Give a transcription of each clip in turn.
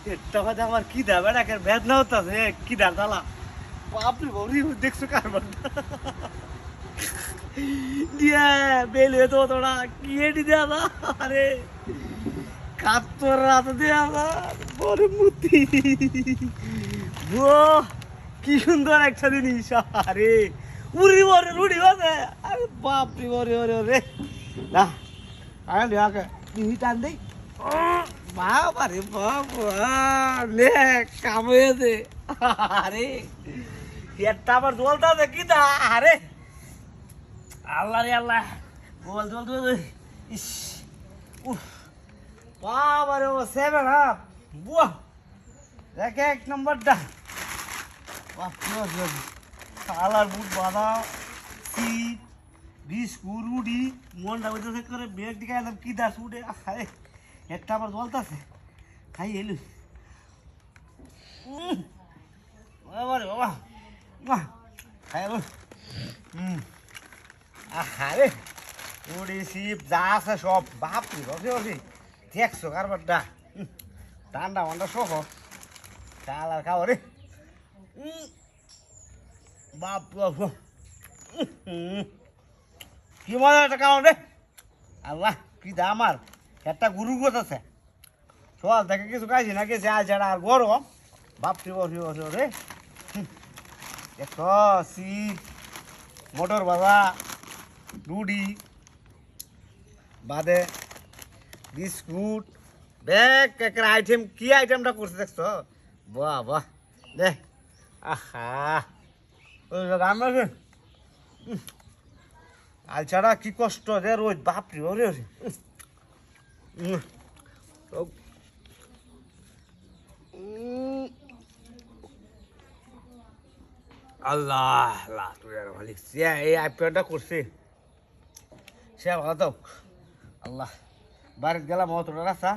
পেটটা ভাজা আমার কি দা বেড়া কেন বেদনা হতাছে কি দা জ্বালা বাপরে বাপরে দেখছো কারবার দিয়া বেলে তো তোরা কি এটি দেওয়া আরে কাতর রাত দেওয়া বড় মূর্তি কি সুন্দর একটা জিনিস আরে উড়ি বরে রুড়ি বাজে আরে বাপরে বরে ওরে ওরে না আরে দেখাকে দিহি টান দেই বাবা রে বাবা লে কাম হয়েছে আরে পেটটা আবার জ্বলতে কি দা আরে আল্লাহ রে আল্লাহ বল বল বল ইস উফ বাবা রে ও সেভেন আপ বুয়া দেখ এক নম্বরটা আলার বুট বাঁধা সিট বিস্কুট রুটি মনটা বলতেছে করে বেগ দিকে এলাম কি দাস উঠে আরে একটা আবার জ্বলতেছে খাই এলু বাবা রে বাবা খাই এলো আরে উড়ি সিপ যা আছে সব বাপরি বাপরে বাপরে দেখছো কারবারটা ঠান্ডা মান্ডা সহ চাল আর খাও রে বাপ কি মজা একটা খাও রে আল্লাহ কি দাম আর একটা গুরু গোছ আছে সকাল থেকে কিছু খাইছি না গেছে আজ আর গরম বাপরি বাপরি বাপরি রে দেখো সিপ মোটর বাবা রুটি বাদে বিস্কুট ব্যাগ একটা আইটেম কি আইটেমটা করছে দেখছো বাহ বাহ দে আহা ওই গান আছে আল ছাড়া কি কষ্ট রে রোজ বাপরি ওরে ওরে আল্লাহ আল্লাহ তুই আর ভালো এই আইপিএলটা করছে সে ভালো তো আল্লাহ বাড়িতে গেলাম অতটা রাস্তা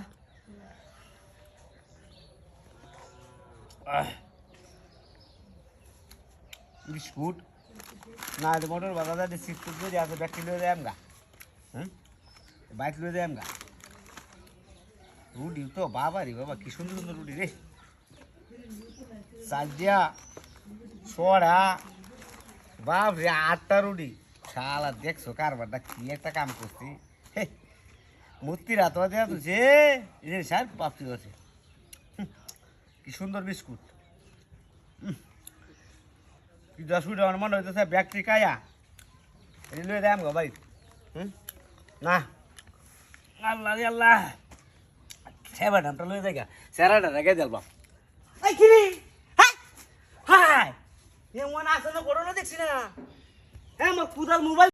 বিস্কুট না মোটর বাজারে সিট ফুট দিয়ে আছে ব্যাগটি লিয়ে যায় আমগা বাইক লিয়ে যায় আমগা রুটি তো বাবা রে বাবা কি সুন্দর সুন্দর রুটি রে সাজিয়া সোড়া বাপ রে 8টা রুটি শালা দেখছো কারবারটা কি একটা কাম করছি মূর্তি রাত দেওয়া তুলছে এই সার বাপি আছে কি সুন্দর বিস্কুট কি 10 মিনিট আমার মনে হইতেছে ব্যাগটি কায়া এই লয়ে দাম গো ভাই না আল্লাহ রে আল্লাহ সেবা নামটা লয়ে যাই গা সেরাটা রেখে দেলবা এই কি রে হাই এমন আসলে করোনা দেখছি না হ্যাঁ আমার কুদাল মোবাইল